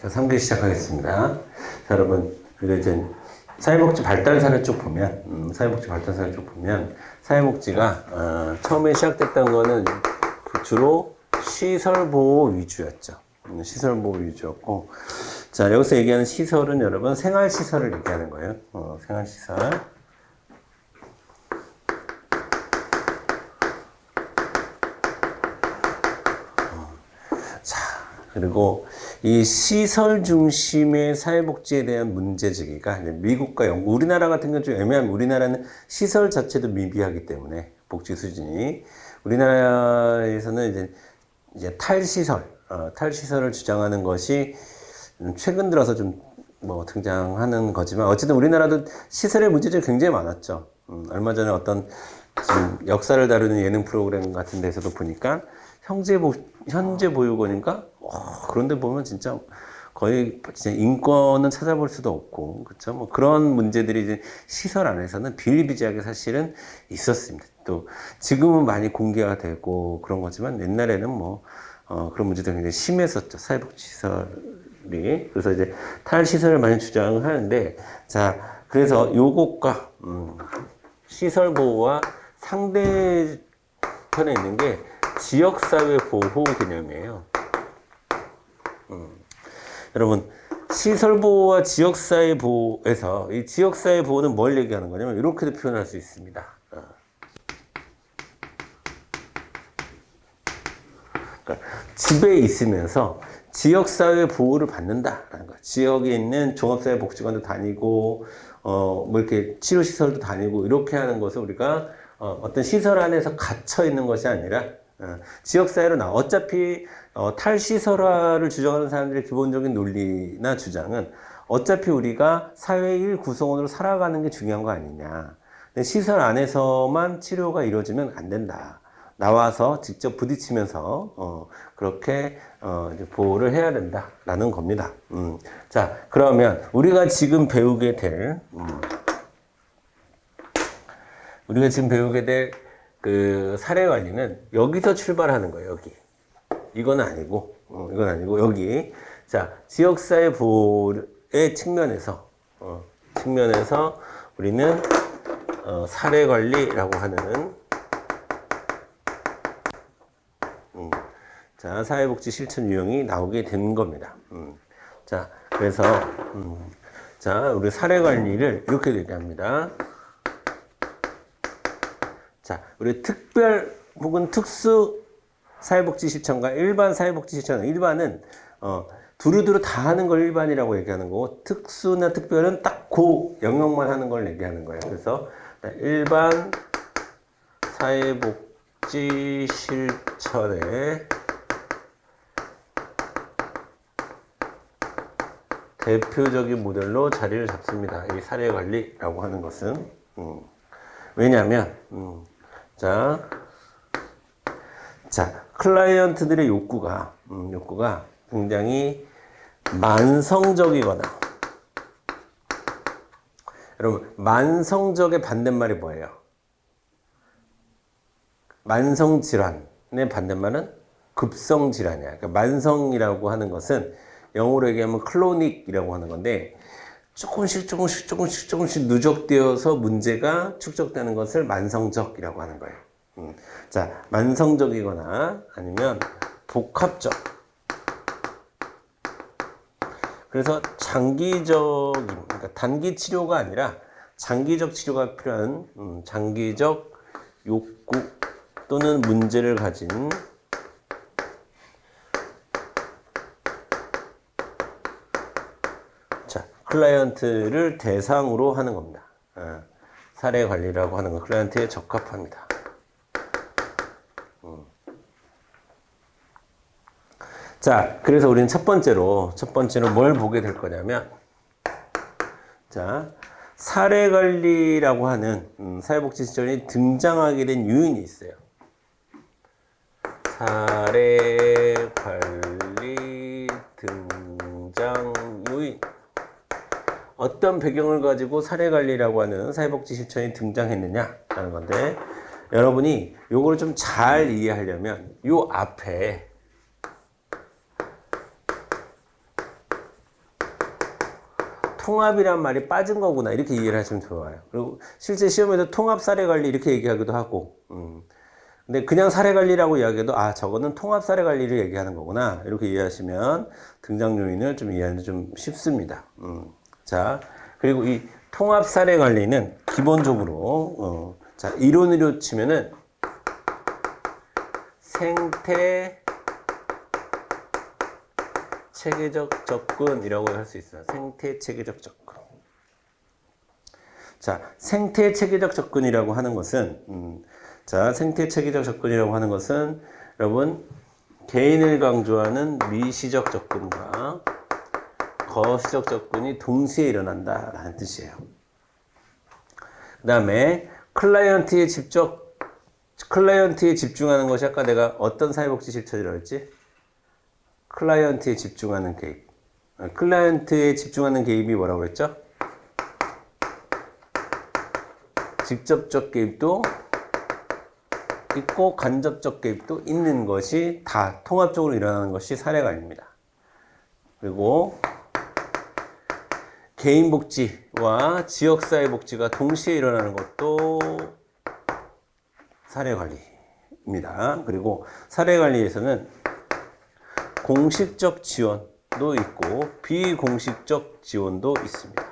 자, 3기 시작하겠습니다. 자, 여러분, 우리가 이제 사회복지 발달사를 쭉 보면, 사회복지 발달사를 쭉 보면, 사회복지가, 처음에 시작됐던 거는 주로 시설보호 위주였죠. 시설보호 위주였고, 자, 여기서 얘기하는 시설은 여러분, 생활시설을 얘기하는 거예요. 생활시설. 자, 그리고 이 시설 중심의 사회복지에 대한 문제제기가 미국과 영국, 우리나라 같은 경우는 좀 애매하면 우리나라는 시설 자체도 미비하기 때문에 복지 수준이 우리나라에서는 이제 탈시설을 주장하는 것이 최근 들어서 좀 뭐 등장하는 거지만 어쨌든 우리나라도 시설의 문제점이 굉장히 많았죠. 얼마 전에 어떤 지금 역사를 다루는 예능 프로그램 같은 데서도 보니까 현재 보육원인가? 그런데 보면 진짜 거의 진짜 인권은 찾아볼 수도 없고, 그렇죠? 뭐 그런 문제들이 이제 시설 안에서는 비일비재하게 사실은 있었습니다. 또 지금은 많이 공개가 되고 그런 거지만 옛날에는 뭐 그런 문제도 굉장히 심했었죠. 사회복지시설이. 그래서 이제 탈시설을 많이 주장을 하는데, 자, 그래서 요것과 시설 보호와 상대편에 있는 게 지역사회 보호 개념이에요. 여러분, 시설보호와 지역사회 보호에서 이 지역사회 보호는 뭘 얘기하는 거냐면 이렇게도 표현할 수 있습니다. 그러니까 집에 있으면서 지역사회 보호를 받는다라는 거예요. 지역에 있는 종합사회복지관도 다니고 뭐 이렇게 치료시설도 다니고 이렇게 하는 것을 우리가 어떤 시설 안에서 갇혀 있는 것이 아니라 지역사회로 어차피 탈시설화를 주장하는 사람들의 기본적인 논리나 주장은 어차피 우리가 사회의 일구성원으로 살아가는 게 중요한 거 아니냐. 근데 시설 안에서만 치료가 이루어지면 안 된다. 나와서 직접 부딪히면서 그렇게 이제 보호를 해야 된다라는 겁니다. 자, 그러면 우리가 지금 배우게 될 그 사례 관리는 여기서 출발하는 거예요. 여기. 이건 아니고 여기. 자, 지역사회 보호의 측면에서 우리는 사례 관리라고 하는 자, 사회복지 실천 유형이 나오게 된 겁니다. 자, 그래서 자, 우리 사례 관리를 이렇게 얘기합니다. 자, 우리 특별 혹은 특수 사회복지 실천과 일반 사회복지 실천. 일반은 두루두루 다 하는 걸 일반이라고 얘기하는 거고, 특수나 특별은 딱 그 영역만 하는 걸 얘기하는 거예요. 그래서 일반 사회복지 실천의 대표적인 모델로 자리를 잡습니다. 이 사례 관리라고 하는 것은 왜냐하면 자, 클라이언트들의 욕구가 굉장히 만성적이거나, 여러분, 만성적의 반대말이 뭐예요? 만성질환의 반대말은 급성질환이야. 그러니까 만성이라고 하는 것은 영어로 얘기하면 클로닉이라고 하는 건데, 조금씩 누적되어서 문제가 축적되는 것을 만성적이라고 하는 거예요. 자, 만성적이거나 아니면 복합적. 그래서 그러니까 단기 치료가 아니라 장기적 치료가 필요한 장기적 욕구 또는 문제를 가진 클라이언트를 대상으로 하는 겁니다. 사례 관리라고 하는 건 클라이언트에 적합합니다. 자, 그래서 우리는 첫 번째로 뭘 보게 될 거냐면, 자, 사례 관리라고 하는 사회복지 시설이 등장하게 된 요인이 있어요. 사례 관리 등장 요인. 어떤 배경을 가지고 사례관리라고 하는 사회복지 실천이 등장했느냐라는 건데, 여러분이 요거를 좀 잘 이해하려면 요 앞에 통합이란 말이 빠진 거구나 이렇게 이해를 하시면 좋아요. 그리고 실제 시험에서 통합 사례 관리 이렇게 얘기하기도 하고 근데 그냥 사례 관리라고 이야기해도 아 저거는 통합 사례 관리를 얘기하는 거구나 이렇게 이해하시면 등장 요인을 좀 이해하는 좀 쉽습니다. 자 그리고 이 통합 사례 관리는 기본적으로 자 이론으로 치면은 생태 체계적 접근이라고 할 수 있어요. 생태 체계적 접근. 자, 생태 체계적 접근이라고 하는 것은, 자, 생태 체계적 접근이라고 하는 것은, 여러분, 개인을 강조하는 미시적 접근과 거시적 접근이 동시에 일어난다라는 뜻이에요. 그 다음에, 클라이언트에 집중하는 것이 아까 내가 어떤 사회복지 실천이라고 했지? 클라이언트에 집중하는 개입. 클라이언트에 집중하는 개입이 뭐라고 했죠? 직접적 개입도 있고 간접적 개입도 있는 것이 다 통합적으로 일어나는 것이 사례관리입니다. 그리고 개인 복지와 지역사회 복지가 동시에 일어나는 것도 사례관리입니다. 그리고 사례관리에서는 공식적 지원도 있고 비공식적 지원도 있습니다.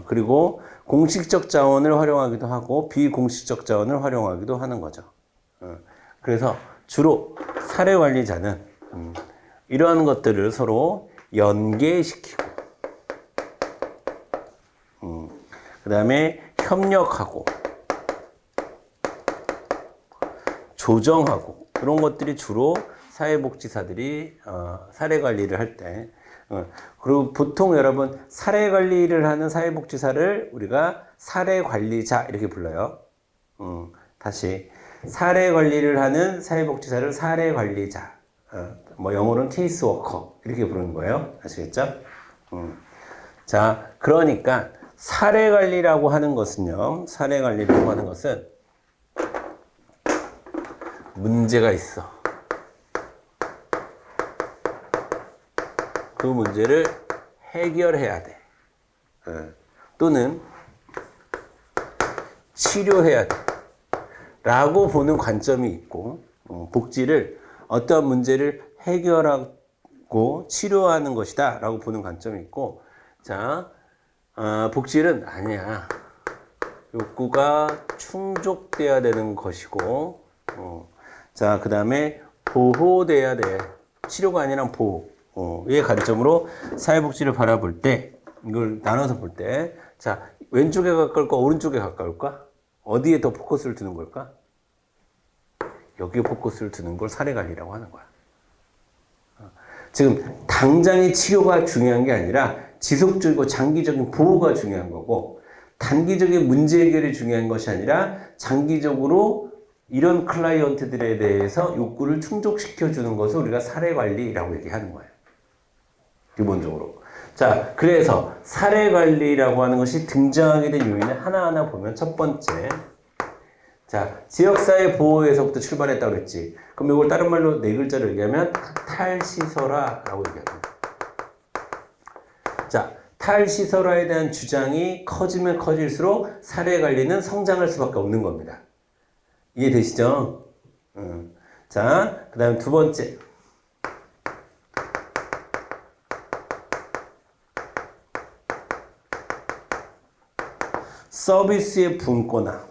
그리고 공식적 자원을 활용하기도 하고 비공식적 자원을 활용하기도 하는 거죠. 그래서 주로 사례관리자는 이러한 것들을 서로 연계시키고 그 다음에 협력하고 조정하고 그런 것들이 주로 사회복지사들이 사례관리를 할 때 그리고 보통 여러분 사례관리를 하는 사회복지사를 우리가 사례관리자 이렇게 불러요. 다시 사례관리를 하는 사회복지사를 사례관리자 뭐 영어로는 케이스워커 이렇게 부르는 거예요. 아시겠죠? 자 그러니까 사례관리라고 하는 것은요. 사례관리라고 하는 것은 문제가 있어. 그 문제를 해결해야 돼. 또는 치료해야 돼. 라고 보는 관점이 있고, 복지를 어떠한 문제를 해결하고 치료하는 것이다. 라고 보는 관점이 있고, 자, 복지는 아니야. 욕구가 충족돼야 되는 것이고, 자, 그 다음에 보호돼야 돼. 치료가 아니라 보호의 관점으로 사회복지를 바라볼 때, 이걸 나눠서 볼 때, 자, 왼쪽에 가까울까, 오른쪽에 가까울까? 어디에 더 포커스를 두는 걸까? 여기에 포커스를 두는 걸 사례관리라고 하는 거야. 지금 당장의 치료가 중요한 게 아니라 지속적이고 장기적인 보호가 중요한 거고, 단기적인 문제 해결이 중요한 것이 아니라 장기적으로 이런 클라이언트들에 대해서 욕구를 충족시켜주는 것을 우리가 사례관리라고 얘기하는 거예요. 기본적으로. 자, 그래서 사례관리라고 하는 것이 등장하게 된 요인을 하나하나 보면 첫 번째. 자, 지역사회 보호에서부터 출발했다고 그랬지. 그럼 이걸 다른 말로 네 글자로 얘기하면 탈시설화라고 얘기합니다. 자, 탈시설화에 대한 주장이 커지면 커질수록 사례관리는 성장할 수밖에 없는 겁니다. 이해되시죠? 자, 그 다음 두 번째. 서비스의 분권화.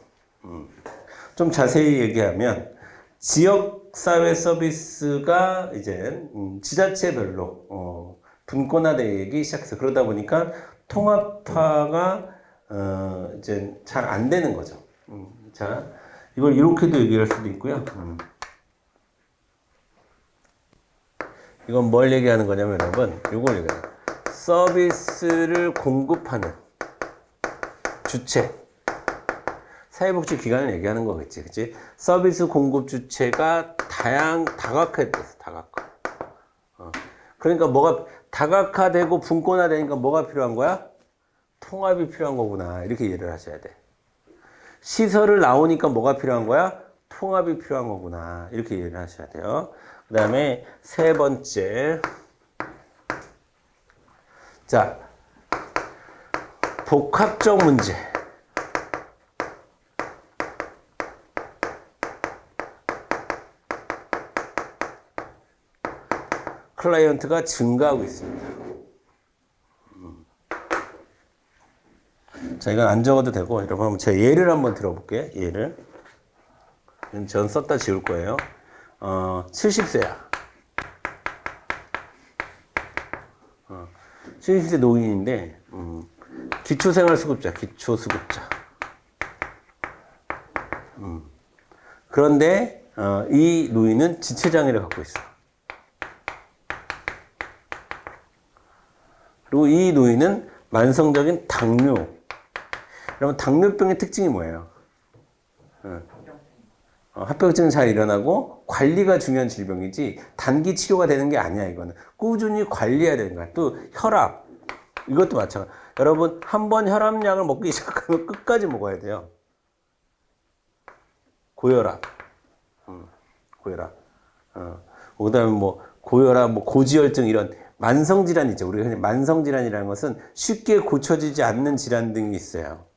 좀 자세히 얘기하면 지역사회 서비스가 이제 지자체별로 분권화되기 시작해서 그러다 보니까 통합화가 이제 잘 안 되는 거죠. 자, 이걸 이렇게도 얘기할 수도 있고요. 이건 뭘 얘기하는 거냐면 여러분, 이걸 얘기해요. 서비스를 공급하는 주체. 사회복지 기관을 얘기하는 거겠지, 그치? 서비스 공급 주체가 다각화됐어, 다각화. 그러니까 뭐가 다각화되고 분권화되니까 뭐가 필요한 거야? 통합이 필요한 거구나. 이렇게 이해를 하셔야 돼. 시설을 나오니까 뭐가 필요한 거야? 통합이 필요한 거구나. 이렇게 이해를 하셔야 돼요. 그 다음에 세 번째. 자, 복합적 문제. 클라이언트가 증가하고 있습니다. 자, 이건 안 적어도 되고, 여러분 한번 제 예를 한번 들어볼게요. 예를. 전 썼다 지울 거예요. 70세야. 70세 노인인데, 기초생활수급자, 기초수급자. 그런데, 이 노인은 지체장애를 갖고 있어. 그리고 이 노인은 만성적인 당뇨. 그러면 당뇨병의 특징이 뭐예요? 합병증은 잘 일어나고 관리가 중요한 질병이지 단기 치료가 되는 게 아니야. 이거는 꾸준히 관리해야 되는 거야. 또 혈압 이것도 마찬가지. 여러분 한 번 혈압약을 먹기 시작하면 끝까지 먹어야 돼요. 고혈압, 고혈압. 그다음에 뭐 고혈압, 뭐 고지혈증 이런 만성 질환 있죠. 우리가 흔히 만성 질환이라는 것은 쉽게 고쳐지지 않는 질환 등이 있어요.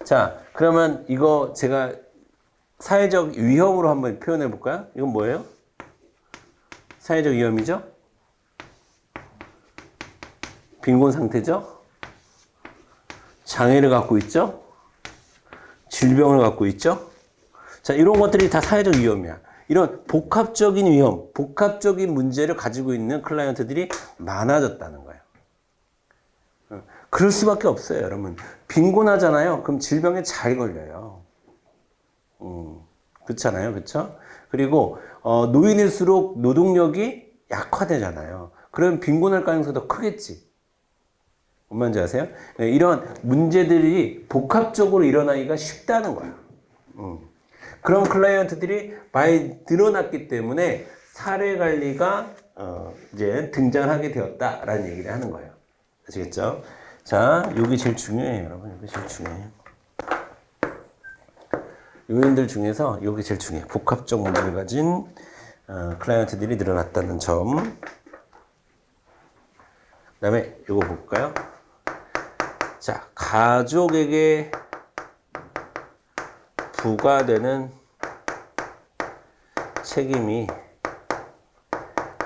자, 그러면 이거 제가 사회적 위험으로 한번 표현해 볼까요? 이건 뭐예요? 사회적 위험이죠? 빈곤 상태죠? 장애를 갖고 있죠? 질병을 갖고 있죠? 자, 이런 것들이 다 사회적 위험이야. 이런 복합적인 위험, 복합적인 문제를 가지고 있는 클라이언트들이 많아졌다는 거예요. 그럴 수밖에 없어요, 여러분. 빈곤하잖아요. 그럼 질병에 잘 걸려요. 그렇잖아요, 그렇죠? 그리고 노인일수록 노동력이 약화되잖아요. 그럼 빈곤할 가능성이 더 크겠지. 뭔 말인지 아세요? 이런 문제들이 복합적으로 일어나기가 쉽다는 거야. 그런 클라이언트들이 많이 늘어났기 때문에 사례 관리가 이제 등장을 하게 되었다라는 얘기를 하는 거예요. 아시겠죠? 자, 여기 제일 중요해요, 여러분. 여기 제일 중요해요. 요인들 중에서 여기 제일 중요해요. 복합적 문제를 가진 클라이언트들이 늘어났다는 점. 그 다음에 이거 볼까요? 자, 가족에게 부과되는 책임이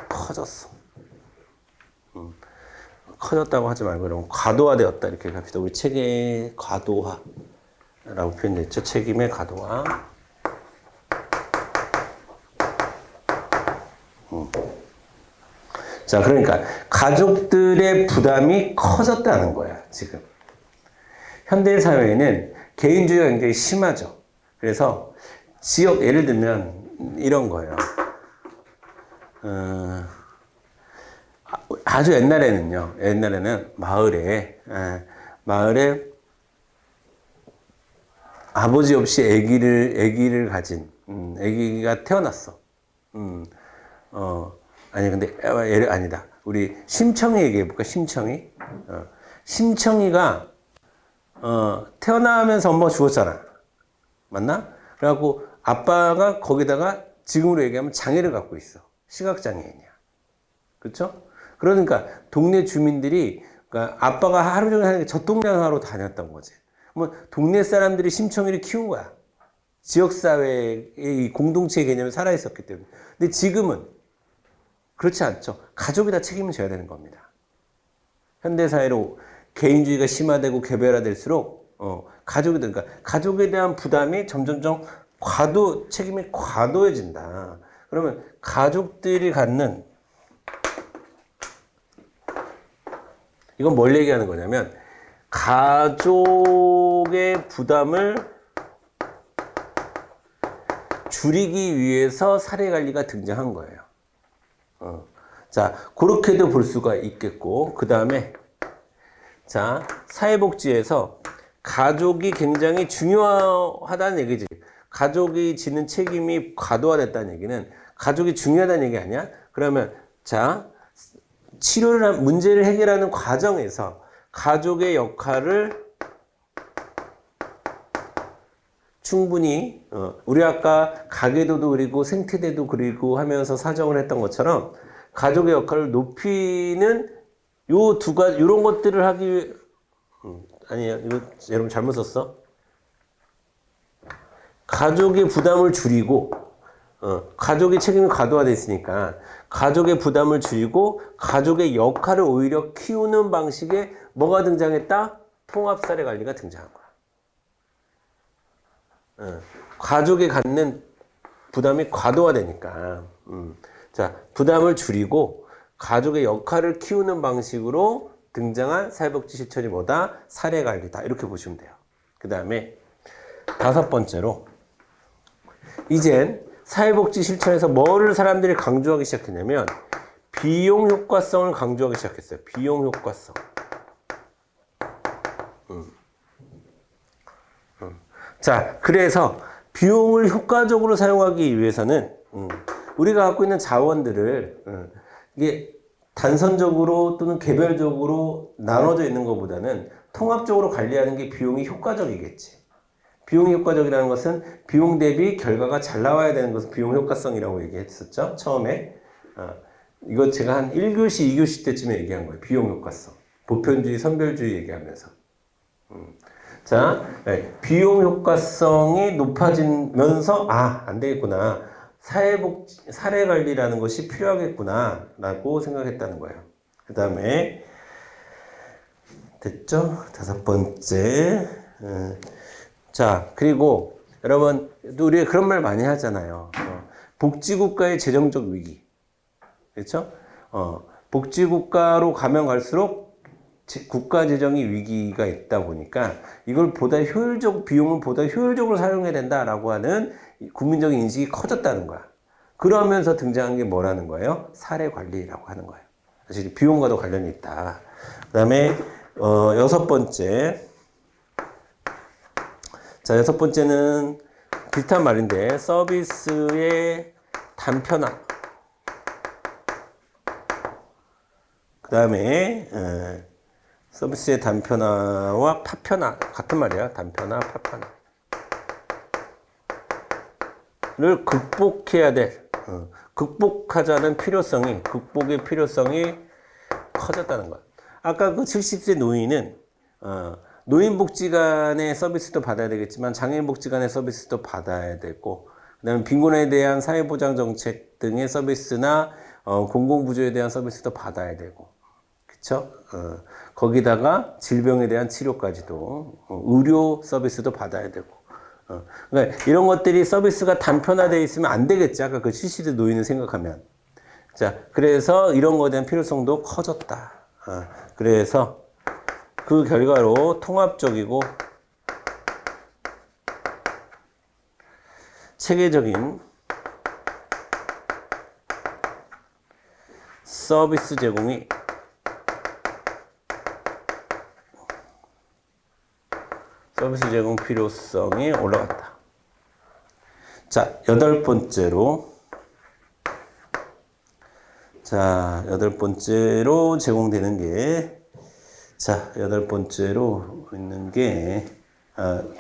커졌어. 커졌다고 하지 말고 그러면 과도화되었다 이렇게 합시다. 우리 책의 과도화라고 표현됐죠. 책임의 과도화. 자, 그러니까 가족들의 부담이 커졌다는 거야, 지금. 현대 사회에는 개인주의가 굉장히 심하죠. 그래서 지역 예를 들면 이런 거예요. 아주 옛날에는 마을에 아버지 없이 아기를 가진 아기가 태어났어. 아니 근데 아니다. 우리 심청이 얘기해 볼까? 심청이가 태어나면서 엄마가 죽었잖아. 맞나? 그래갖고 아빠가 거기다가 지금으로 얘기하면 장애를 갖고 있어. 시각장애인이야. 그렇죠? 그러니까 동네 주민들이 그러니까 아빠가 하루 종일 하는 게 젖동량하러 다녔던 거지. 뭐 동네 사람들이 심청이를 키운 거야. 지역사회의 이 공동체의 개념이 살아있었기 때문에. 근데 지금은 그렇지 않죠. 가족이 다 책임을 져야 되는 겁니다. 현대사회로 개인주의가 심화되고 개별화될수록 그러니까 가족에 대한 부담이 점점점 책임이 과도해진다. 그러면 가족들이 갖는 이건 뭘 얘기하는 거냐면 가족의 부담을 줄이기 위해서 사례관리가 등장한 거예요. 자, 그렇게도 볼 수가 있겠고, 그 다음에 자, 사회복지에서 가족이 굉장히 중요하다는 얘기지. 가족이 지는 책임이 과도화됐다는 얘기는 가족이 중요하다는 얘기 아니야? 그러면 자, 문제를 해결하는 과정에서 가족의 역할을 충분히 우리 아까 가계도도 그리고 생태대도 그리고 하면서 사정을 했던 것처럼 가족의 역할을 높이는 요 두 가지, 요런 것들을 하기 위해, 아니야, 이거 여러분 잘못 썼어. 가족의 부담을 줄이고, 가족의 책임이 과도화되어 있으니까, 가족의 부담을 줄이고, 가족의 역할을 오히려 키우는 방식에 뭐가 등장했다? 통합사례 관리가 등장한 거야. 가족이 갖는 부담이 과도화되니까, 자, 부담을 줄이고, 가족의 역할을 키우는 방식으로 등장한 사회복지 실천이 뭐다? 사례 관리다. 이렇게 보시면 돼요. 그 다음에 다섯 번째로, 이젠 사회복지 실천에서 뭐를 사람들이 강조하기 시작했냐면 비용 효과성을 강조하기 시작했어요. 비용 효과성. 자, 그래서 비용을 효과적으로 사용하기 위해서는 우리가 갖고 있는 자원들을 이게 단선적으로 또는 개별적으로 나눠져 있는 것보다는 통합적으로 관리하는 게 비용이 효과적이겠지. 비용이 효과적이라는 것은 비용 대비 결과가 잘 나와야 되는 것을 비용 효과성이라고 얘기했었죠. 처음에. 이거 제가 한 1교시, 2교시 때쯤에 얘기한 거예요. 비용 효과성. 보편주의, 선별주의 얘기하면서. 자, 네. 비용 효과성이 높아지면서, 안 되겠구나. 사례 관리라는 것이 필요하겠구나. 라고 생각했다는 거예요. 그 다음에, 됐죠? 다섯 번째. 자, 그리고 여러분, 우리가 그런 말 많이 하잖아요. 복지국가의 재정적 위기. 그렇죠? 복지국가로 가면 갈수록 국가 재정이 위기가 있다 보니까 이걸 비용을 보다 효율적으로 사용해야 된다라고 하는 국민적인 인식이 커졌다는 거야. 그러면서 등장한 게 뭐라는 거예요? 사례 관리라고 하는 거예요. 사실 비용과도 관련이 있다. 그 다음에, 여섯 번째. 자, 여섯 번째는 비슷한 말인데, 서비스의 단편화. 그 다음에, 서비스의 단편화와 파편화. 같은 말이야. 단편화, 파편화. 를 극복해야 돼. 극복하자는 극복의 필요성이 커졌다는 거야. 아까 그 70세 노인은, 노인복지관의 서비스도 받아야 되겠지만 장애인복지관의 서비스도 받아야 되고, 그다음에 빈곤에 대한 사회보장정책 등의 서비스나 공공부조에 대한 서비스도 받아야 되고, 그쵸? 거기다가 질병에 대한 치료까지도, 의료 서비스도 받아야 되고, 그러니까 이런 것들이 서비스가 단편화되어 있으면 안 되겠지. 아까 그 70세 노인을 생각하면. 자, 그래서 이런 거에 대한 필요성도 커졌다. 그래서 그 결과로 통합적이고 체계적인 서비스 제공이 서비스 제공 필요성이 올라갔다. 자, 여덟 번째로 제공되는 게 여덟 번째로 있는 게,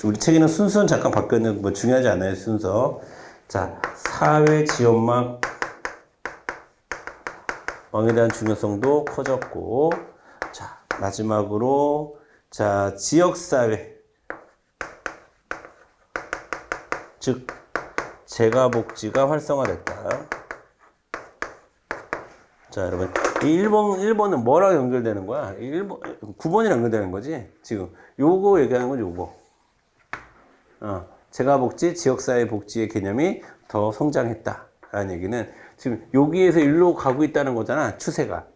우리 책에는 순서는 잠깐 바뀌었는데, 뭐 중요하지 않아요, 순서. 자, 사회 지원망, 왕에 대한 중요성도 커졌고, 자, 마지막으로, 자, 지역사회. 즉, 재가복지가 활성화됐다. 자, 여러분. 이 1번은 뭐랑 연결되는 거야? 9번이랑 연결되는 거지? 지금. 요거 얘기하는 건 요거. 재가복지, 지역사회 복지의 개념이 더 성장했다. 라는 얘기는 지금 여기에서 일로 가고 있다는 거잖아. 추세가.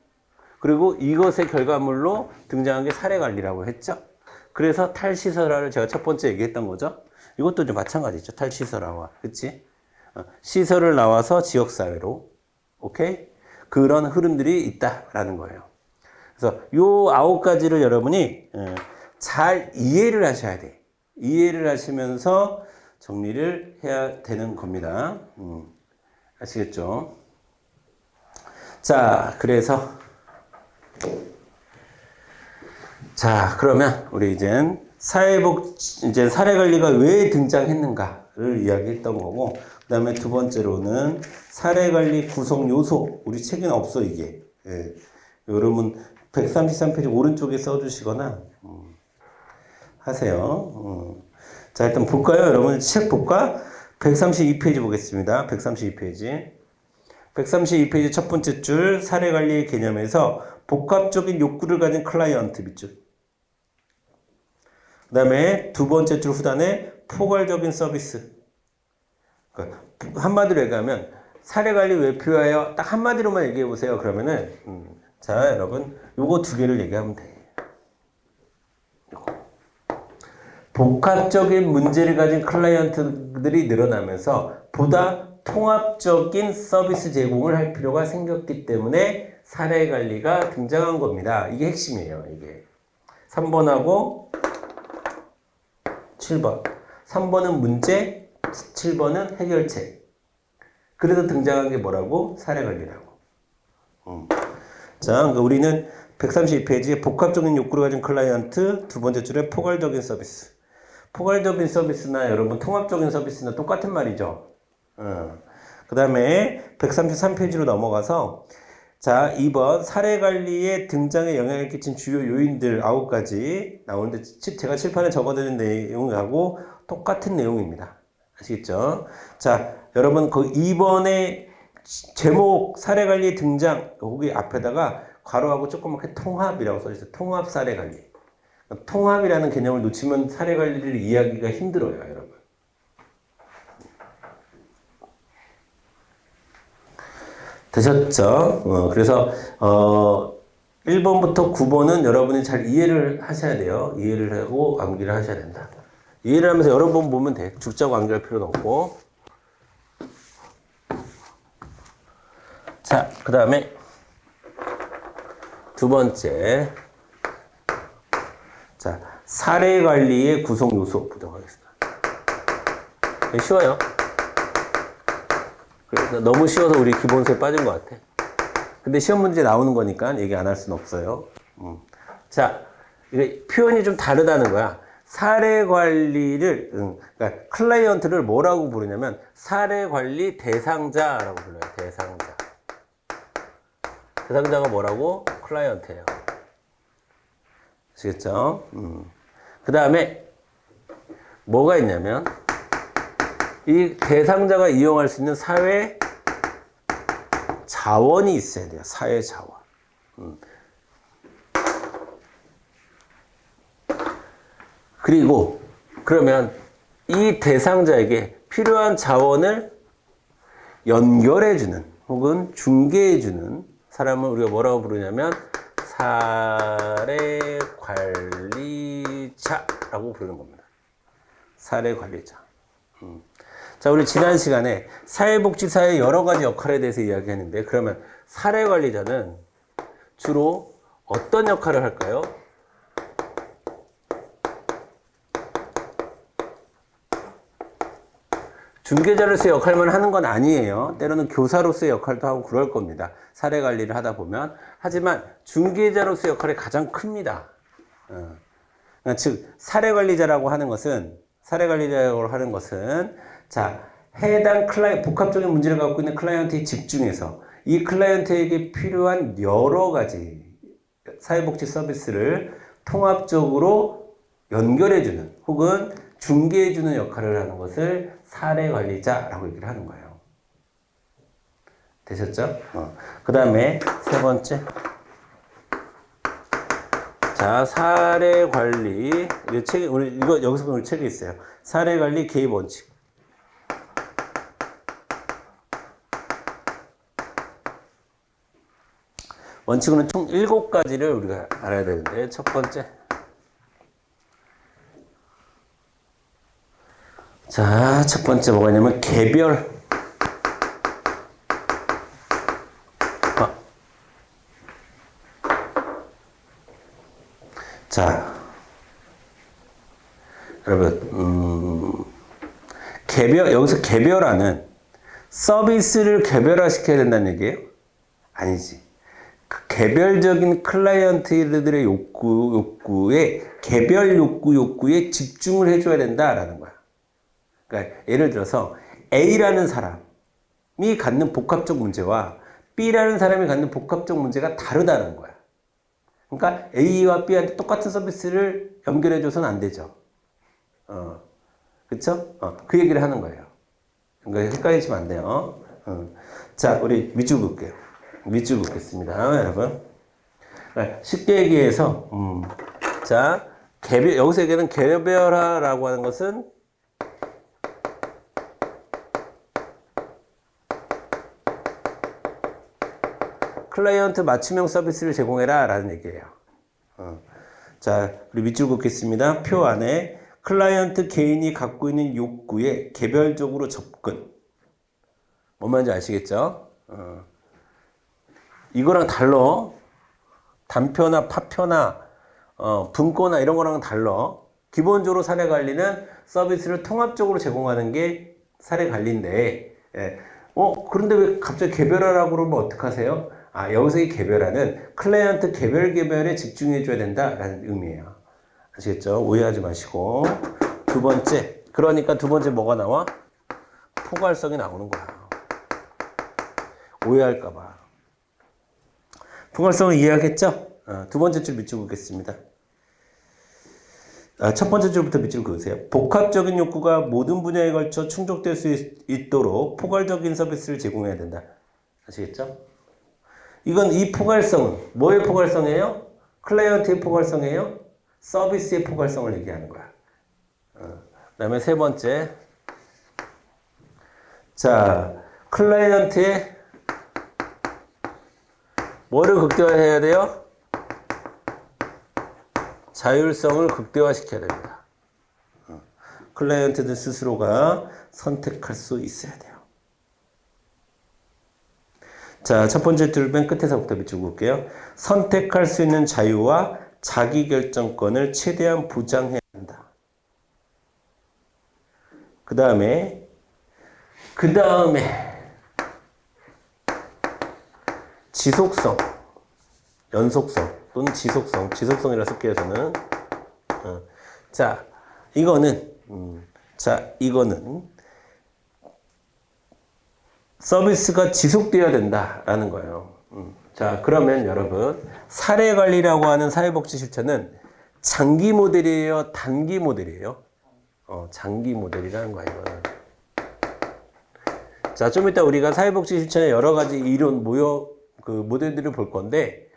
그리고 이것의 결과물로 등장한 게 사례 관리라고 했죠? 그래서 탈시설화를 제가 첫 번째 얘기했던 거죠? 이것도 좀 마찬가지죠. 탈시설화와. 그치? 시설을 나와서 지역사회로. 오케이? 그런 흐름들이 있다라는 거예요. 그래서 요 9가지를 여러분이 잘 이해를 하셔야 돼. 이해를 하시면서 정리를 해야 되는 겁니다. 아시겠죠? 자, 그래서 그러면 우리 이젠 이제 사례관리가 왜 등장했는가를 이야기했던 거고, 그 다음에 두 번째로는 사례관리 구성 요소. 우리 책에는 없어, 이게. 예. 여러분, 133페이지 오른쪽에 써주시거나, 하세요. 자, 일단 볼까요? 여러분, 책 볼까? 132페이지 보겠습니다. 132페이지. 132페이지 첫 번째 줄, 사례관리의 개념에서 복합적인 욕구를 가진 클라이언트 밑줄. 그 다음에 두 번째 줄 후단에 포괄적인 서비스. 그러니까 한마디로 얘기하면 사례관리 왜 필요해요? 딱 한마디로만 얘기해 보세요. 그러면은 자, 여러분 요거 두 개를 얘기하면 돼. 복합적인 문제를 가진 클라이언트들이 늘어나면서 보다 통합적인 서비스 제공을 할 필요가 생겼기 때문에 사례관리가 등장한 겁니다. 이게 핵심이에요. 이게 3번하고 7번. 3번은 문제, 7번은 해결책. 그래서 등장한 게 뭐라고? 사례관리라고. 자, 그러니까 우리는 132페이지에 복합적인 욕구를 가진 클라이언트, 두 번째 줄에 포괄적인 서비스. 포괄적인 서비스나 여러분 통합적인 서비스나 똑같은 말이죠. 그 다음에 133페이지로 넘어가서 자, 2번 사례관리의 등장에 영향을 끼친 주요 요인들 9가지 나오는데 제가 칠판에 적어드린 내용하고 똑같은 내용입니다. 아시겠죠? 자, 여러분 그 2번의 제목 사례관리 등장 여기 앞에다가 괄호하고 조그맣게 통합이라고 써있어요. 통합 사례관리. 통합이라는 개념을 놓치면 사례관리를 이해하기가 힘들어요, 여러분. 되셨죠? 그래서 1번부터 9번은 여러분이 잘 이해를 하셔야 돼요. 이해를 하고 암기를 하셔야 된다. 이해를 하면서 여러 번 보면 돼. 죽자고 암기할 필요는 없고. 자, 그 다음에 두 번째. 자, 사례관리의 구성 요소 보도록 하겠습니다. 쉬워요. 그래서 너무 쉬워서 우리 기본서에 빠진 것 같아. 근데 시험 문제 나오는 거니까 얘기 안 할 수는 없어요. 자, 이게 표현이 좀 다르다는 거야. 사례관리를, 그러니까 클라이언트를 뭐라고 부르냐면 사례관리 대상자라고 불러요. 대상자. 대상자가 뭐라고? 클라이언트예요. 아시겠죠? 그 다음에 뭐가 있냐면 이 대상자가 이용할 수 있는 사회 자원이 있어야 돼요. 사회 자원. 그리고 그러면 이 대상자에게 필요한 자원을 연결해주는 혹은 중개해주는 사람을 우리가 뭐라고 부르냐면 사례관리자라고 부르는 겁니다. 사례관리자. 자, 우리 지난 시간에 사회복지사의 여러 가지 역할에 대해서 이야기했는데 그러면 사례관리자는 주로 어떤 역할을 할까요? 중개자로서의 역할만 하는 건 아니에요. 때로는 교사로서의 역할도 하고 그럴 겁니다. 사례 관리를 하다 보면. 하지만 중개자로서의 역할이 가장 큽니다. 즉 사례 관리자라고 하는 것은 자, 해당 복합적인 문제를 갖고 있는 클라이언트에 집중해서 이 클라이언트에게 필요한 여러 가지 사회복지 서비스를 통합적으로 연결해주는 혹은 중개해주는 역할을 하는 것을 사례관리자라고 얘기를 하는 거예요. 되셨죠? 그 다음에 세 번째. 자, 사례관리. 이거 여기서 보면 책에 있어요. 사례관리 개입 원칙. 원칙은 총 7가지를 우리가 알아야 되는데, 첫 번째. 자, 첫 번째 뭐가 있냐면, 개별. 자, 여러분, 여기서 개별화는 서비스를 개별화시켜야 된다는 얘기예요? 아니지. 그 개별적인 클라이언트들의 요구에 개별 요구에 집중을 해줘야 된다라는 거야. 그러니까 예를 들어서 A라는 사람이 갖는 복합적 문제와 B라는 사람이 갖는 복합적 문제가 다르다는 거야. 그러니까 A와 B한테 똑같은 서비스를 연결해줘서는 안 되죠. 그쵸? 그 얘기를 하는 거예요. 그러니까 헷갈리시면 안 돼요. 자, 우리 밑줄 볼게요. 밑줄 긋겠습니다, 여러분. 쉽게 얘기해서, 자, 여기서 얘기하는 개별화라고 하는 것은 클라이언트 맞춤형 서비스를 제공해라 라는 얘기예요. 자, 우리 밑줄 긋겠습니다. 표 안에 클라이언트 개인이 갖고 있는 욕구에 개별적으로 접근. 뭔 말인지 아시겠죠? 이거랑 달러. 단표나 파표나 분권나 이런 거랑은 달러. 기본적으로 사례 관리는 서비스를 통합적으로 제공하는 게 사례 관리인데, 그런데 왜 갑자기 개별화라고 그러면 어떡하세요? 여기서 이 개별화는 클라이언트 개별에 집중해줘야 된다라는 의미예요. 아시겠죠? 오해하지 마시고. 두 번째. 그러니까 두 번째 뭐가 나와? 포괄성이 나오는 거야. 오해할까봐. 포괄성을 이해하겠죠? 두 번째 줄 밑줄 긋겠습니다. 첫 번째 줄부터 밑줄 그으세요. 복합적인 욕구가 모든 분야에 걸쳐 충족될 수 있도록 포괄적인 서비스를 제공해야 된다. 아시겠죠? 이건 이 포괄성은 뭐의 포괄성이에요? 클라이언트의 포괄성이에요? 서비스의 포괄성을 얘기하는 거야. 그 다음에 세 번째. 자, 클라이언트의 뭐를 극대화해야 돼요? 자율성을 극대화시켜야 됩니다. 클라이언트들 스스로가 선택할 수 있어야 돼요. 자, 첫 번째 줄 맨 끝에서부터 밑줄 볼게요. 선택할 수 있는 자유와 자기결정권을 최대한 보장해야 한다. 그 다음에 지속성, 연속성 또는 지속성이라 쓸게요, 저는. 자, 이거는 서비스가 지속되어야 된다라는 거예요. 자, 그러면 여러분, 사례 관리라고 하는 사회복지 실천은 장기 모델이에요, 단기 모델이에요? 장기 모델이라는 거야, 이거는. 자, 좀 이따 우리가 사회복지 실천의 여러 가지 이론 모델들을 볼 건데,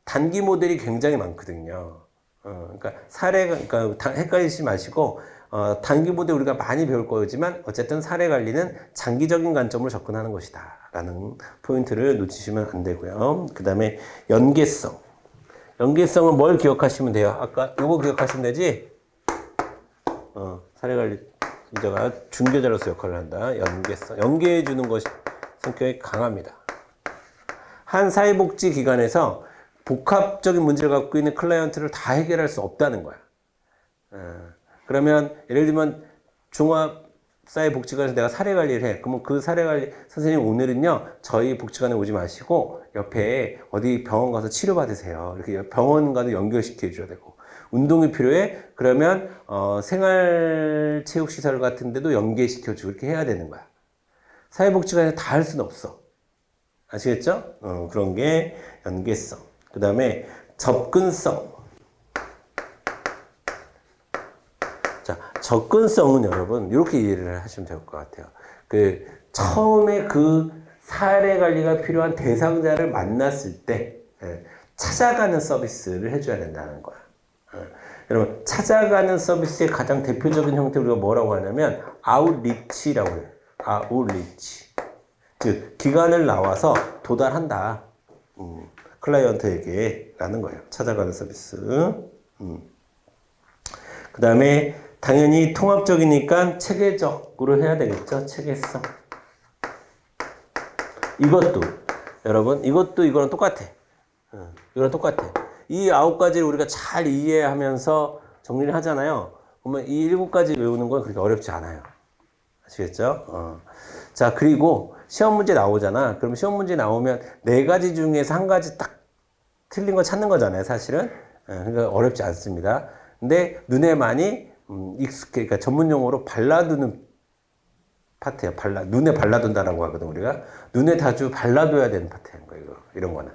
단기 모델이 굉장히 많거든요. 그러니까 그러니까 헷갈리지 마시고, 단기 모델 우리가 많이 배울 거지만, 어쨌든 사례 관리는 장기적인 관점으로 접근하는 것이다. 라는 포인트를 놓치시면 안 되고요. 그 다음에 연계성. 연계성은 뭘 기억하시면 돼요? 아까 요거 기억하시면 되지? 사례 관리, 이제가 중개자로서 역할을 한다. 연계성. 연계해주는 것이 성격이 강합니다. 한 사회복지 기관에서 복합적인 문제를 갖고 있는 클라이언트를 다 해결할 수 없다는 거야. 그러면 예를 들면 종합사회복지관에서 내가 사례관리를 해. 그러면 그 사례관리 선생님 오늘은요 저희 복지관에 오지 마시고 옆에 어디 병원 가서 치료받으세요. 이렇게 병원과도 연결시켜 줘야 되고, 운동이 필요해? 그러면 생활체육시설 같은 데도 연계시켜 주고 이렇게 해야 되는 거야. 사회복지관에서 다 할 수는 없어. 아시겠죠? 그런 게 연계성. 그 다음에 접근성. 자, 접근성은 여러분 이렇게 이해를 하시면 될 것 같아요. 처음에 그 사례 관리가 필요한 대상자를 만났을 때 찾아가는 서비스를 해줘야 된다는 거야. 여러분, 찾아가는 서비스의 가장 대표적인 형태 우리가 뭐라고 하냐면 아웃리치라고 해요. 아웃리치. 즉 기관을 나와서 도달한다. 클라이언트에게 라는 거예요. 찾아가는 서비스. 그 다음에 당연히 통합적이니까 체계적으로 해야 되겠죠. 체계성. 이거랑 똑같아. 이거랑 똑같아. 이 9가지를 우리가 잘 이해하면서 정리를 하잖아요. 그러면 이 7가지 외우는 건 그렇게 어렵지 않아요. 아시겠죠? 자, 그리고 시험 문제 나오잖아. 그럼 시험 문제 나오면 네 가지 중에서 한 가지 딱 틀린 거 찾는 거잖아요, 사실은. 그러니까 어렵지 않습니다. 근데 눈에 많이 익숙해, 그러니까 전문 용어로 발라두는 파트예요. 눈에 발라둔다라고 하거든, 우리가. 눈에 자주 발라둬야 되는 파트인 거예요, 이거. 이런 거는.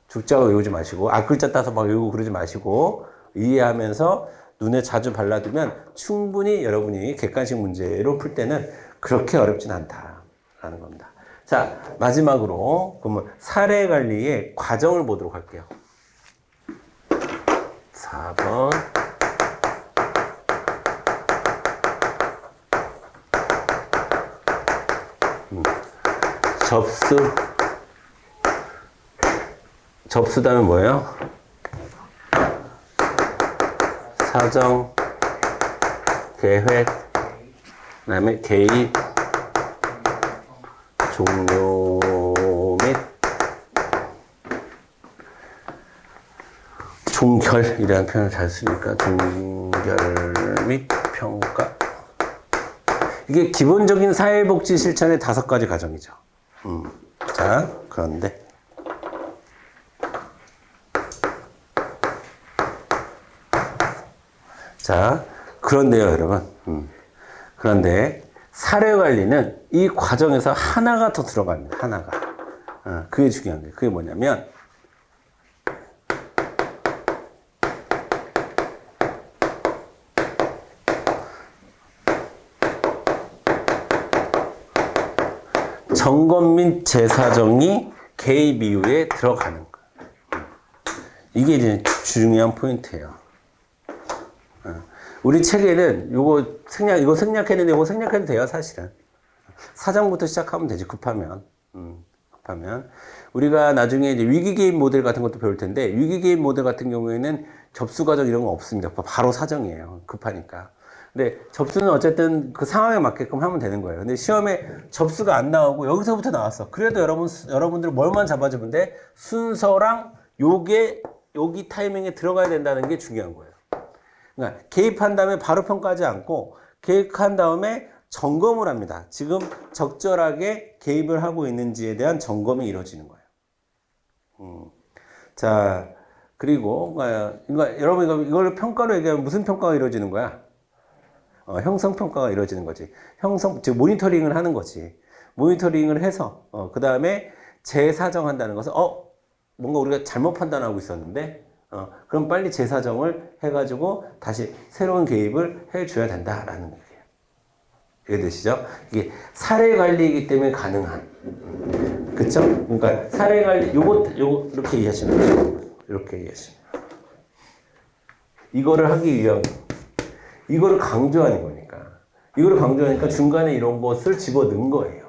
죽자고 외우지 마시고, 글자 따서 막 외우고 그러지 마시고, 이해하면서 눈에 자주 발라두면 충분히 여러분이 객관식 문제로 풀 때는 그렇게 어렵진 않다라는 겁니다. 자, 마지막으로, 그러면 사례 관리의 과정을 보도록 할게요. 4번. 접수다면 뭐예요? 사정, 계획, 그 다음에 개입, 종료 및 종결이라는 표현을 잘 쓰니까 종결 및 평가. 이게 기본적인 사회복지 실천의 5가지 과정이죠. 자, 그런데 그런데요, 여러분. 그런데 사례 관리는 이 과정에서 하나가 더 들어갑니다. 하나가. 그게 중요한 거예요. 그게 뭐냐면, 점검 및 재사정이 개입 이후에 들어가는 거예요. 이게 이제 중요한 포인트예요. 우리 책에는 이거 생략했는데 이거 생략해도 돼요, 사실은. 사정부터 시작하면 되지, 급하면. 우리가 나중에 이제 위기 개입 모델 같은 것도 배울 텐데, 위기 개입 모델 같은 경우에는 접수 과정 이런 거 없습니다. 바로 사정이에요. 급하니까. 근데 접수는 어쨌든 그 상황에 맞게끔 하면 되는 거예요. 근데 시험에 접수가 안 나오고 여기서부터 나왔어. 그래도 여러분들 뭘만 잡아주면 돼? 순서랑 여기 타이밍에 들어가야 된다는 게 중요한 거예요. 그러니까 개입한 다음에 바로 평가하지 않고 개입한 다음에 점검을 합니다. 지금 적절하게 개입을 하고 있는지에 대한 점검이 이루어지는 거예요. 자, 그리고 여러분 이걸 평가로 얘기하면 무슨 평가가 이루어지는 거야? 형성 평가가 이루어지는 거지. 즉 모니터링을 하는 거지. 모니터링을 해서 그 다음에 재사정한다는 것은 뭔가 우리가 잘못 판단하고 있었는데 그럼 빨리 재사정을 해가지고 다시 새로운 개입을 해줘야 된다라는 얘기예요. 이해되시죠? 이게 사례 관리이기 때문에 가능한. 그쵸? 그러니까 사례 관리, 요거 이렇게 이해하시면 돼요. 이렇게 이해하시면. 이거를 하기 위한, 이거를 강조하는 거니까. 이거를 강조하니까 중간에 이런 것을 집어 넣은 거예요.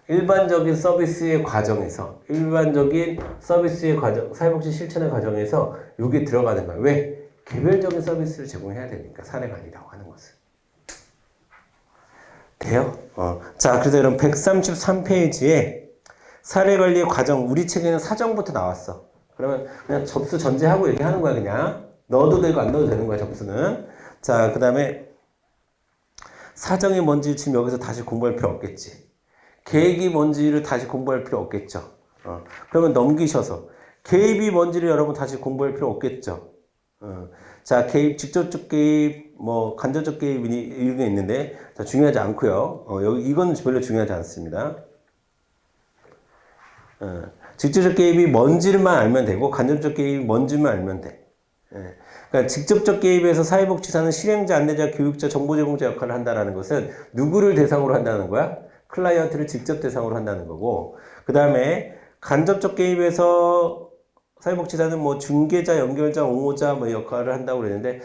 일반적인 서비스의 과정에서, 일반적인 서비스의 과정, 사회복지 실천의 과정에서 이게 들어가는 거예요. 왜? 개별적인 서비스를 제공해야 되니까, 사례 관리라고 하는 것은. 돼요? 자, 그래서 여러분 133페이지에 사례 관리의 과정, 우리 책에는 사정부터 나왔어. 그러면 그냥 접수 전제하고 얘기하는 거야, 그냥. 넣어도 되고 안 넣어도 되는 거야, 접수는. 자, 그 다음에 사정이 뭔지 지금 여기서 다시 공부할 필요 없겠지. 계획이 뭔지를 다시 공부할 필요 없겠죠. 그러면 넘기셔서 개입이 뭔지를 여러분 다시 공부할 필요 없겠죠. 자, 개입, 직접적 개입, 간접적 개입 이런 게 있는데 자, 중요하지 않고요. 이건 별로 중요하지 않습니다. 직접적 개입이 뭔지만 알면 되고 간접적 개입이 뭔지만 알면 돼. 그러니까 직접적 개입에서 사회복지사는 실행자, 안내자, 교육자, 정보 제공자 역할을 한다는 것은 누구를 대상으로 한다는 거야? 클라이언트를 직접 대상으로 한다는 거고, 그 다음에 간접적 개입에서 사회복지사는 중개자, 연결자, 옹호자 역할을 한다고 그랬는데,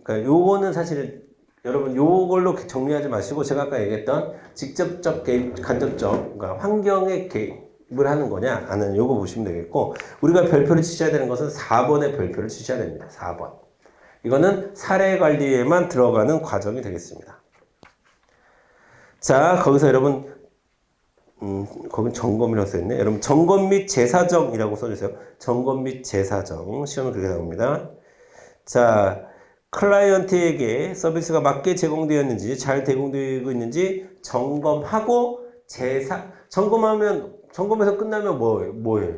그러니까 요거는 사실은 여러분 요걸로 정리하지 마시고 제가 아까 얘기했던 직접적 개입, 간접적, 그러니까 환경의 개입을 하는 거냐, 아는 요거 보시면 되겠고, 우리가 별표를 치셔야 되는 것은 4번의 별표를 치셔야 됩니다. 4번. 이거는 사례 관리에만 들어가는 과정이 되겠습니다. 자, 거기서 여러분, 거긴 점검이라고 써있네. 여러분, 점검 및 재사정이라고 써주세요. 점검 및 재사정. 시험에 그렇게 나옵니다. 자, 클라이언트에게 서비스가 맞게 제공되었는지 잘 제공되고 있는지 점검하고 점검해서 끝나면 뭐해?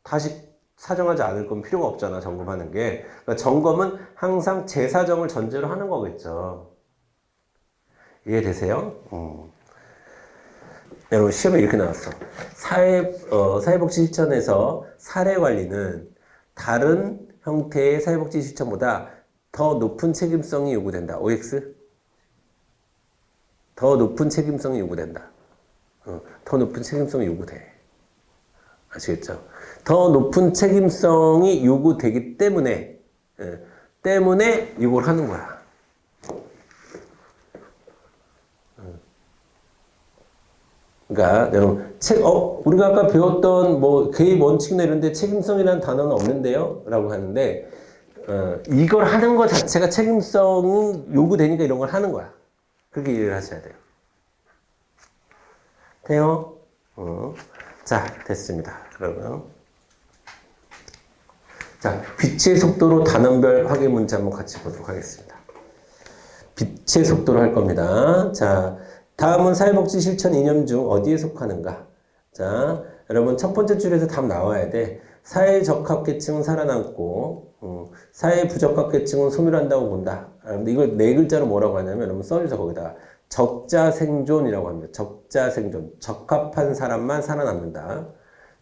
다시 사정하지 않을 건 필요가 없잖아. 점검하는 게. 그러니까 점검은 항상 재사정을 전제로 하는 거겠죠. 이해되세요? 여러분 시험에 이렇게 나왔어. 사회복지 실천에서 사례관리는 다른 형태의 사회복지 실천보다 더 높은 책임성이 요구된다. OX? 더 높은 책임성이 요구된다. 더 높은 책임성이 요구돼. 아시겠죠? 더 높은 책임성이 요구되기 때문에 이걸 하는 거야. 그러니까 여러분 우리가 아까 배웠던 뭐 개입 원칙이나 이런데 책임성이라는 단어는 없는데요? 라고 하는데 이걸 하는 것 자체가 책임성이 요구되니까 이런 걸 하는 거야. 그렇게 이해를 하셔야 돼요. 돼요? 자, 됐습니다. 그러면 자, 빛의 속도로 단원별 확인 문제 한번 같이 보도록 하겠습니다. 빛의 속도로 할 겁니다. 자, 다음은 사회복지 실천 이념 중 어디에 속하는가? 자, 여러분 첫 번째 줄에서 답 나와야 돼. 사회 적합계층은 살아남고 사회 부적합계층은 소멸한다고 본다. 이걸 네 글자로 뭐라고 하냐면 여러분 써주세요. 거기다가 적자생존이라고 합니다. 적자생존. 적합한 사람만 살아남는다.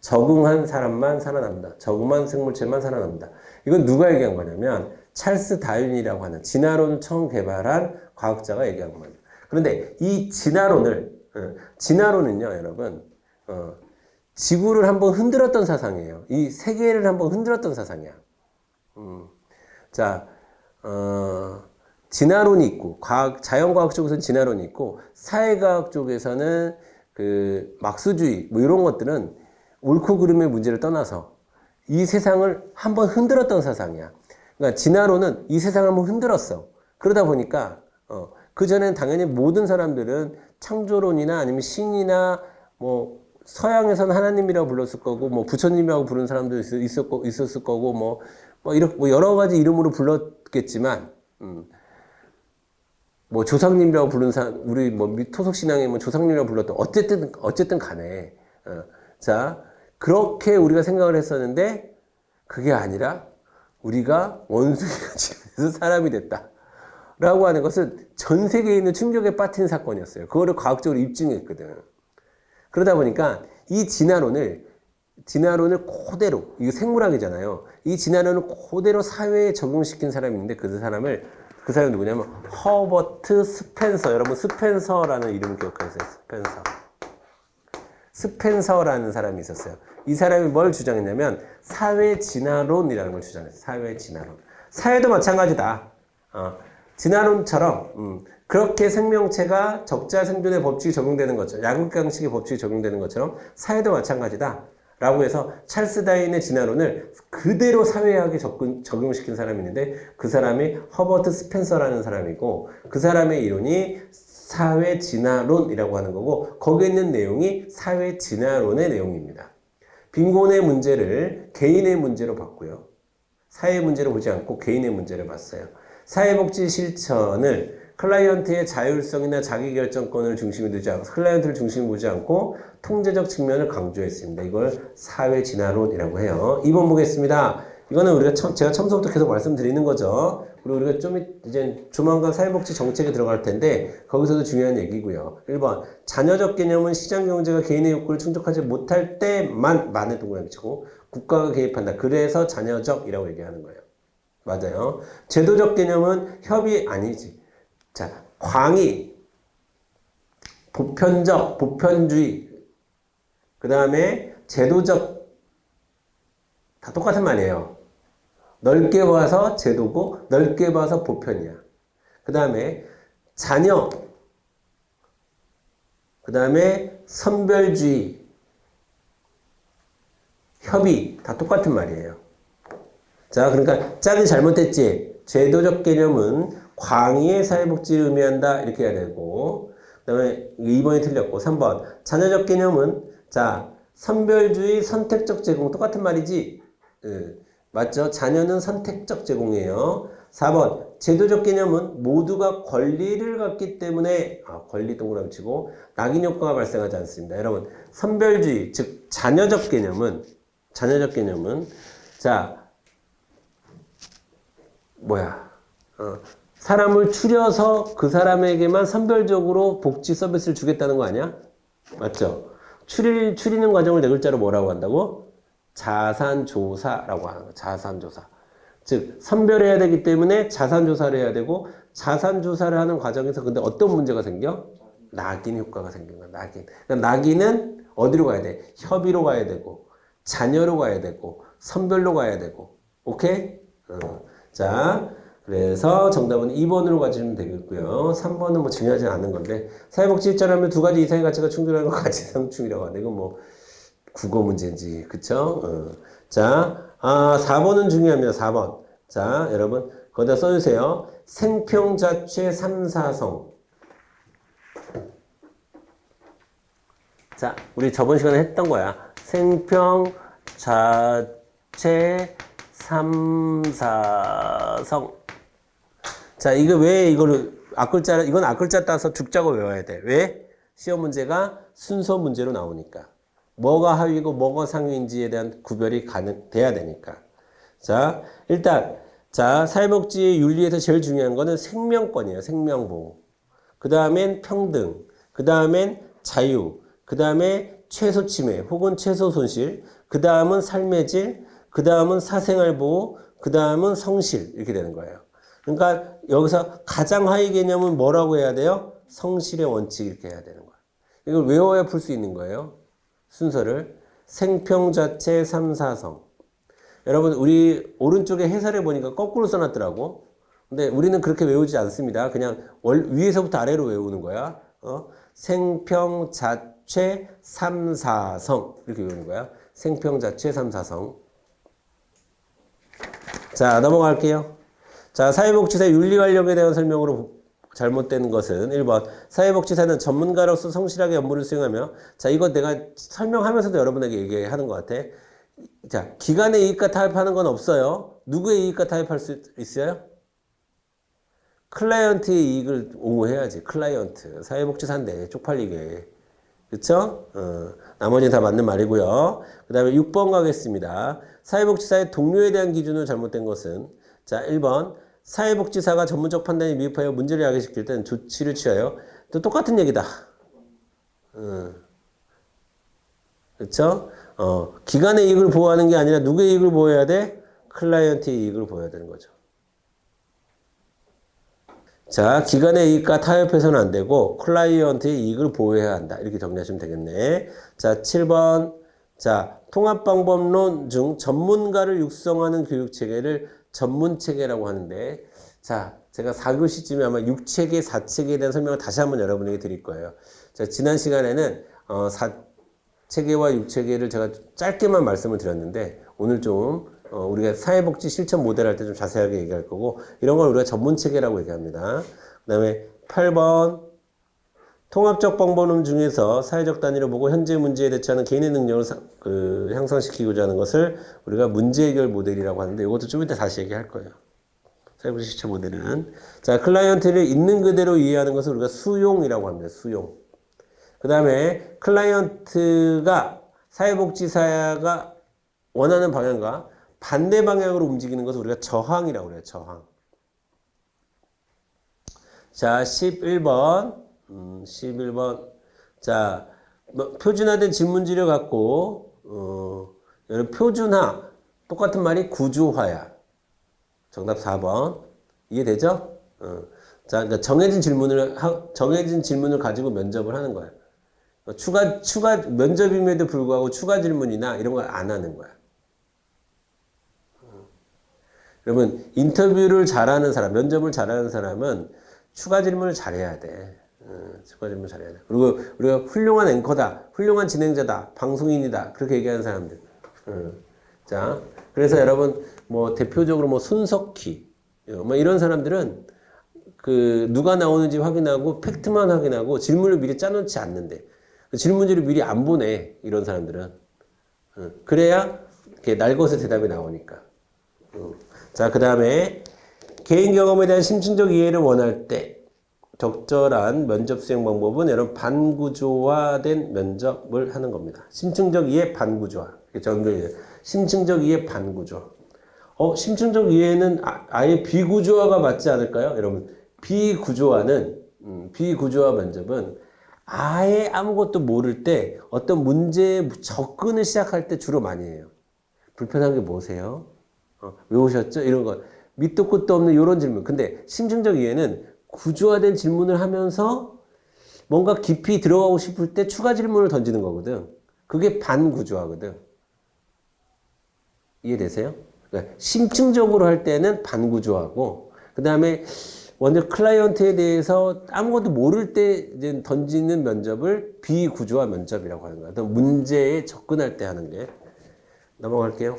적응한 사람만 살아남는다. 적응한 생물체만 살아남는다. 이건 누가 얘기한 거냐면 찰스 다윈이라고 하는 진화론을 처음 개발한 과학자가 얘기한 겁니다. 그런데 이 진화론은요, 여러분, 지구를 한번 흔들었던 사상이에요. 이 세계를 한번 흔들었던 사상이야. 자, 진화론이 있고, 자연과학 쪽에서는 진화론이 있고, 사회과학 쪽에서는 그 막수주의, 뭐 이런 것들은 옳고 그름의 문제를 떠나서 이 세상을 한번 흔들었던 사상이야. 그러니까 진화론은 이 세상을 한번 흔들었어. 그러다 보니까, 그전엔 당연히 모든 사람들은 창조론이나 아니면 신이나 뭐 서양에서는 하나님이라고 불렀을 거고 뭐 부처님이라고 부르는 사람도 있었을 거고 뭐 여러 가지 이름으로 불렀겠지만 뭐 조상님이라고 부르는 사람 우리 뭐 토속 신앙에 뭐 조상님이라고 불렀던 어쨌든 간에 자 그렇게 우리가 생각을 했었는데 그게 아니라 우리가 원숭이가 지면서 사람이 됐다. 라고 하는 것은 전 세계에 있는 충격에 빠진 사건이었어요. 그거를 과학적으로 입증했거든. 그러다 보니까 이 진화론을 그대로, 이거 생물학이잖아요. 이 진화론을 그대로 사회에 적용시킨 사람이 있는데 그 사람이 누구냐면 허버트 스펜서. 여러분 스펜서라는 이름을 기억하세요. 스펜서라는 사람이 있었어요. 이 사람이 뭘 주장했냐면 사회 진화론이라는 걸 주장했어요. 사회 진화론. 사회도 마찬가지다. 진화론처럼 그렇게 생명체가 적자 생존의 법칙이 적용되는 것처럼 약육강식의 법칙이 적용되는 것처럼 사회도 마찬가지다 라고 해서 찰스 다윈의 진화론을 그대로 사회학에 적용시킨 사람이 있는데 그 사람이 허버트 스펜서라는 사람이고 그 사람의 이론이 사회 진화론이라고 하는 거고 거기에 있는 내용이 사회 진화론의 내용입니다. 빈곤의 문제를 개인의 문제로 봤고요. 사회 문제로 보지 않고 개인의 문제를 봤어요. 사회복지 실천을 클라이언트의 자율성이나 자기결정권을 중심에 두지 않고 클라이언트를 중심에 보지 않고 통제적 측면을 강조했습니다. 이걸 사회 진화론이라고 해요. 2번 보겠습니다. 이거는 제가 처음부터 계속 말씀드리는 거죠. 그리고 우리가 이제 조만간 사회복지 정책에 들어갈 텐데 거기서도 중요한 얘기고요. 1번 자녀적 개념은 시장경제가 개인의 욕구를 충족하지 못할 때만의 동그라미 치고 국가가 개입한다. 그래서 자녀적이라고 얘기하는 거예요. 맞아요. 제도적 개념은 협의 아니지. 자, 광의, 보편적, 보편주의, 그 다음에 제도적, 다 똑같은 말이에요. 넓게 봐서 제도고, 넓게 봐서 보편이야. 그 다음에 자녀, 그 다음에 선별주의, 협의, 다 똑같은 말이에요. 자, 그러니까 짝이 잘못했지. 제도적 개념은 광의의 사회복지를 의미한다. 이렇게 해야 되고 그 다음에 2번이 틀렸고 3번 자녀적 개념은 자 선별주의 선택적 제공 똑같은 말이지. 맞죠? 자녀는 선택적 제공이에요. 4번 제도적 개념은 모두가 권리를 갖기 때문에 권리 동그라미 치고 낙인 효과가 발생하지 않습니다. 여러분 선별주의 즉 자녀적 개념은 자 사람을 추려서 그 사람에게만 선별적으로 복지 서비스를 주겠다는 거 아니야? 맞죠? 추리는 과정을 네 글자로 뭐라고 한다고? 자산조사라고 하는 거야. 자산조사. 즉 선별해야 되기 때문에 자산조사를 해야 되고 자산조사를 하는 과정에서 근데 어떤 문제가 생겨? 낙인 효과가 생긴 거야. 낙인. 그러니까 낙인은 어디로 가야 돼? 협의로 가야 되고 자녀로 가야 되고 선별로 가야 되고 오케이? 자 그래서 정답은 2번으로 가시면 되겠고요. 3번은 뭐 중요하지 않은 건데 사회복지 일자라면 두 가지 이상의 가치가 충돌하는 거 가치상충이라고 하는데 이건 뭐 국어 문제인지 그쵸? 자 4번은 중요합니다. 4번. 자 여러분 거기다 써주세요. 생평자체 3, 4성. 자 우리 저번 시간에 했던 거야. 생평자체 3, 4성. 자, 이거 왜 이거를 이건 앞글자 따서 죽자고 외워야 돼. 왜? 시험 문제가 순서 문제로 나오니까. 뭐가 하위고 뭐가 상위인지에 대한 구별이 돼야 되니까. 자, 일단, 사회복지 윤리에서 제일 중요한 거는 생명권이에요. 생명보호. 그 다음엔 평등. 그 다음엔 자유. 그 다음에 최소 침해 혹은 최소 손실. 그 다음은 삶의 질. 그 다음은 사생활보호. 그 다음은 성실. 이렇게 되는 거예요. 그러니까 여기서 가장 하위 개념은 뭐라고 해야 돼요? 성실의 원칙 이렇게 해야 되는 거예요. 이걸 외워야 풀 수 있는 거예요. 순서를. 생평자체 3, 4성. 여러분 우리 오른쪽에 해설해 보니까 거꾸로 써놨더라고. 근데 우리는 그렇게 외우지 않습니다. 그냥 위에서부터 아래로 외우는 거야. 생평자체 3, 4성 이렇게 외우는 거야. 생평자체 3, 4성. 자 넘어갈게요. 자, 사회복지사 윤리관력에 대한 설명으로 잘못된 것은 1번 사회복지사는 전문가로서 성실하게 업무를 수행하며 자, 이거 내가 설명하면서도 여러분에게 얘기하는 것 같아. 자, 기관의 이익과 타협하는 건 없어요. 누구의 이익과 타협할 수 있어요? 클라이언트의 이익을 옹호해야지. 클라이언트. 사회복지사인데 쪽팔리게. 그쵸? 나머지는 다 맞는 말이고요. 그 다음에 6번 가겠습니다. 사회복지사의 동료에 대한 기준으로 잘못된 것은 자, 1번 사회복지사가 전문적 판단에 미흡하여 문제를 야기시킬 때는 조치를 취하여 또 똑같은 얘기다. 그렇죠? 기관의 이익을 보호하는 게 아니라 누구의 이익을 보호해야 돼? 클라이언트의 이익을 보호해야 되는 거죠. 자, 기관의 이익과 타협해서는 안 되고 클라이언트의 이익을 보호해야 한다. 이렇게 정리하시면 되겠네. 자, 7번. 자, 통합방법론 중 전문가를 육성하는 교육체계를 전문체계라고 하는데 자, 제가 4교시쯤에 아마 6체계, 4체계에 대한 설명을 다시 한번 여러분에게 드릴 거예요. 자, 지난 시간에는 4체계와 6체계를 제가 짧게만 말씀을 드렸는데 오늘 좀 우리가 사회복지 실천 모델 할 때 좀 자세하게 얘기할 거고 이런 걸 우리가 전문체계라고 얘기합니다. 그 다음에 8번 통합적 방법론 중에서 사회적 단위로 보고 현재 문제에 대처하는 개인의 능력을 향상시키고자 하는 것을 우리가 문제 해결 모델이라고 하는데 이것도 좀 이따 다시 얘기할 거예요. 사회복지 실천 모델은. 자, 클라이언트를 있는 그대로 이해하는 것을 우리가 수용이라고 합니다. 수용. 그 다음에 클라이언트가 사회복지사가 원하는 방향과 반대 방향으로 움직이는 것을 우리가 저항이라고 그래요. 저항. 자, 11번. 11번. 자, 표준화된 질문지를 갖고, 표준화. 똑같은 말이 구조화야. 정답 4번. 이해되죠? 자, 그러니까 정해진 질문을 가지고 면접을 하는 거야. 추가 면접임에도 불구하고 추가 질문이나 이런 걸 안 하는 거야. 여러분, 인터뷰를 잘하는 사람, 면접을 잘하는 사람은 추가 질문을 잘해야 돼. 추가 질문을 잘해야 돼. 그리고 우리가 훌륭한 앵커다, 훌륭한 진행자다, 방송인이다, 그렇게 얘기하는 사람들. 자, 그래서 여러분, 뭐, 대표적으로 뭐, 손석희, 뭐, 이런 사람들은 누가 나오는지 확인하고, 팩트만 확인하고, 질문을 미리 짜놓지 않는데, 질문지를 미리 안 보내, 이런 사람들은. 그래야, 이렇게 날것의 대답이 나오니까. 자, 그 다음에 개인 경험에 대한 심층적 이해를 원할 때 적절한 면접 수행 방법은 여러분 반구조화된 면접을 하는 겁니다. 심층적 이해 반구조화. 심층적 이해 반구조화. 심층적 이해는 아예 비구조화가 맞지 않을까요? 여러분 비구조화 면접은 아예 아무것도 모를 때 어떤 문제에 접근을 시작할 때 주로 많이 해요. 불편한 게 뭐세요? 외우셨죠? 이런 거. 밑도 끝도 없는 이런 질문. 근데 심층적 이해는 구조화된 질문을 하면서 뭔가 깊이 들어가고 싶을 때 추가 질문을 던지는 거거든. 그게 반구조화거든. 이해되세요? 그러니까 심층적으로 할 때는 반구조화고, 그 다음에 먼저 클라이언트에 대해서 아무것도 모를 때 이제 던지는 면접을 비구조화 면접이라고 하는 거야. 어떤 문제에 접근할 때 하는 게. 넘어갈게요.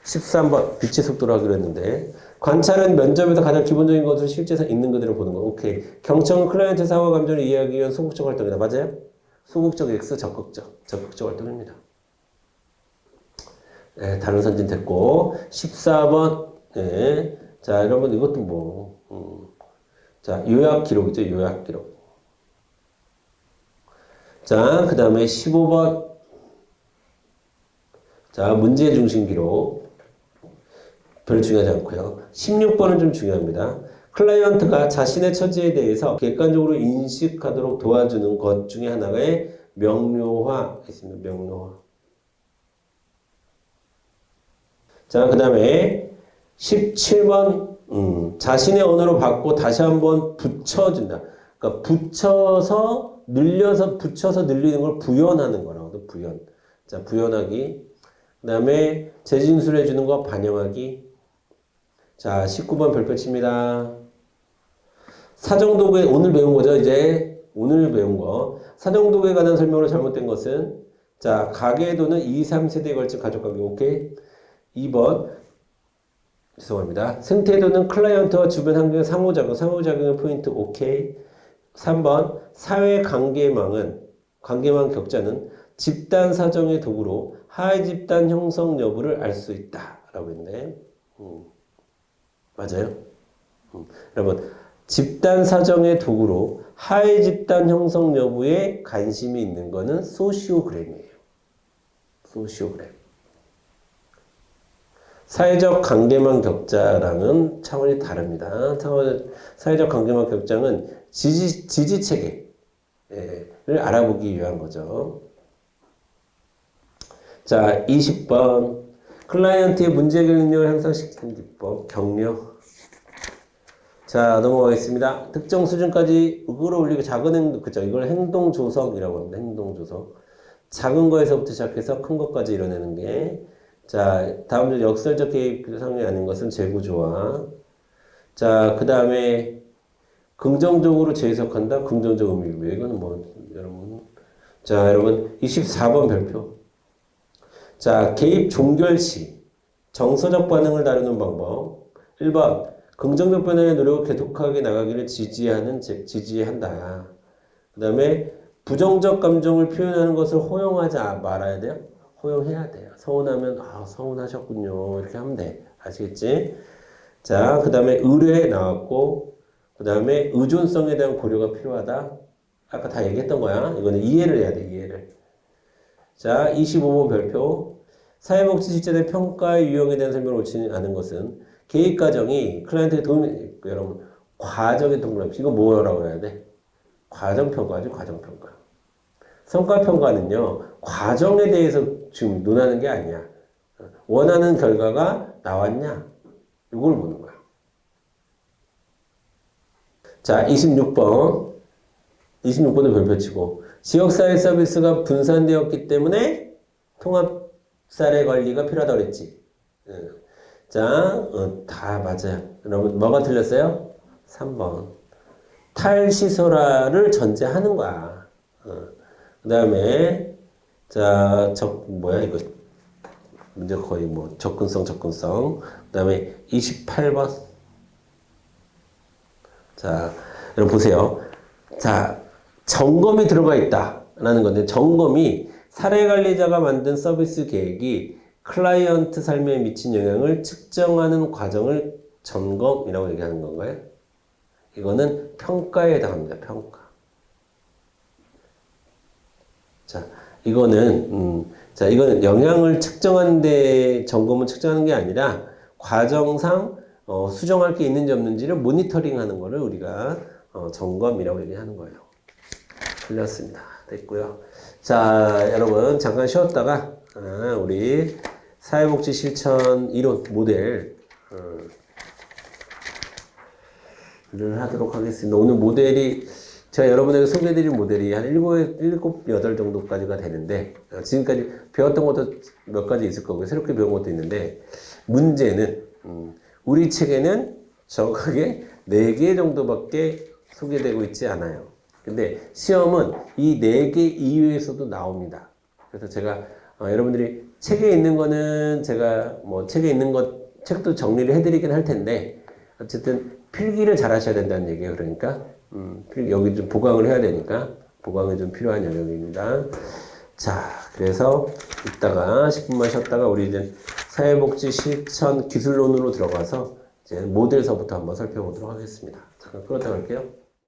13번 빛의 속도로 하기로 했는데, 관찰은 면접에서 가장 기본적인 것을 실제에서 있는 그대로 보는 거. 오케이. 경청은 클라이언트 사고와 감정을 이해하기 위한 소극적 활동이다. 맞아요? 소극적 X, 적극적 활동입니다. 네, 단어 선진 됐고. 14번. 네. 자, 여러분 이것도 뭐 자, 요약 기록이죠. 요약 기록. 자, 그 다음에 15번. 자, 문제 중심 기록. 별로 중요하지 않고요. 16번은 좀 중요합니다. 클라이언트가 자신의 처지에 대해서 객관적으로 인식하도록 도와주는 것 중에 하나의 명료화 있습니다. 명료화. 자, 그 다음에 17번 자신의 언어로 받고 다시 한번 붙여준다. 그러니까 붙여서 늘리는 걸 부연하는 거라고. 부연. 자, 부연하기. 그 다음에 재진술해 주는 거 반영하기. 자, 19번 별표 칩니다. 사정도구에 오늘 배운 거죠. 이제 오늘 배운 거. 사정도구에 관한 설명으로 잘못된 것은 자, 가계도는 2, 3세대에 걸친 가족관계. 오케이. 2번 죄송합니다. 생태도는 클라이언트와 주변 환경의 상호작용의 포인트. 오케이. 3번 사회관계망 격자는 집단 사정의 도구로 하위 집단 형성 여부를 알 수 있다 라고 했네. 맞아요? 여러분 집단 사정의 도구로 하위 집단 형성 여부에 관심이 있는 거는 소시오그램이에요. 소시오그램. 사회적 관계망 격자랑은 차원이 다릅니다. 사회적 관계망 격자는 지지체계를 알아보기 위한 거죠. 자, 20번. 클라이언트의 문제 해결 능력을 향상시키는 기법, 격려. 자, 넘어가겠습니다. 특정 수준까지 끌어올리고 작은 행동, 그죠? 이걸 행동 조성이라고 합니다. 행동 조성. 작은 거에서부터 시작해서 큰 것까지 이뤄내는 게. 자, 다음 주 역설적 개입 상황이 아닌 것은 재구조화. 자, 그 다음에 긍정적으로 재해석한다. 긍정적 의미. 이거는 여러분. 자, 여러분 24번 별표. 자, 개입 종결 시 정서적 반응을 다루는 방법. 1번 긍정적 변화의 노력을 계속하게 나가기를 지지한다. 그 다음에 부정적 감정을 표현하는 것을 허용하지 말아야 돼요. 허용해야 돼요. 서운하면 서운하셨군요. 이렇게 하면 돼. 아시겠지? 자, 그 다음에 의뢰 나왔고, 그 다음에 의존성에 대한 고려가 필요하다. 아까 다 얘기했던 거야. 이거는 이해를 해야 돼. 이해를. 자, 25번 별표. 사회복지 실제의 평가의 유형에 대한 설명을 옳지 않은 것은 개입 과정이 클라이언트에 도움이, 여러분, 과정의 동그라미. 이거 뭐라고 해야 돼? 과정평가죠, 과정평가. 성과평가는요, 과정에 대해서 지금 논하는 게 아니야. 원하는 결과가 나왔냐? 이걸 보는 거야. 자, 26번. 26번을 별표 치고. 지역사회 서비스가 분산되었기 때문에 통합사례 관리가 필요하다고 그랬지. 자, 다 맞아요. 여러분, 뭐가 틀렸어요? 3번. 탈시설화를 전제하는 거야. 그 다음에, 자, 이거. 문제 거의 접근성. 그 다음에 28번. 자, 여러분 보세요. 자, 점검이 들어가 있다라는 건데, 점검이 사례관리자가 만든 서비스 계획이 클라이언트 삶에 미친 영향을 측정하는 과정을 점검이라고 얘기하는 건가요? 이거는 평가에 해당합니다. 평가. 자, 이거는 영향을 측정하는데 점검은 측정하는 게 아니라 과정상 수정할 게 있는지 없는지를 모니터링하는 거를 우리가 점검이라고 얘기하는 거예요. 틀렸습니다. 됐고요. 자, 여러분 잠깐 쉬었다가 우리 사회복지 실천 이론 모델 를 하도록 하겠습니다. 오늘 모델이 제가 여러분에게 소개해드린 모델이 한 7, 8 정도까지가 되는데 지금까지 배웠던 것도 몇 가지 있을 거고 새롭게 배운 것도 있는데 문제는 우리 책에는 정확하게 4개 정도밖에 소개되고 있지 않아요. 근데 시험은 이 4개 이외에서도 나옵니다. 그래서 제가 여러분들이 책에 있는 거는 제가 뭐 책에 있는 것 책도 정리를 해드리긴 할 텐데 어쨌든 필기를 잘 하셔야 된다는 얘기예요. 그러니까 여기 좀 보강을 해야 되니까 보강이 좀 필요한 영역입니다. 자, 그래서 이따가 10분만 쉬었다가 우리 이제 사회복지 실천 기술론으로 들어가서 이제 모델서부터 한번 살펴보도록 하겠습니다. 잠깐 끌었다 갈게요.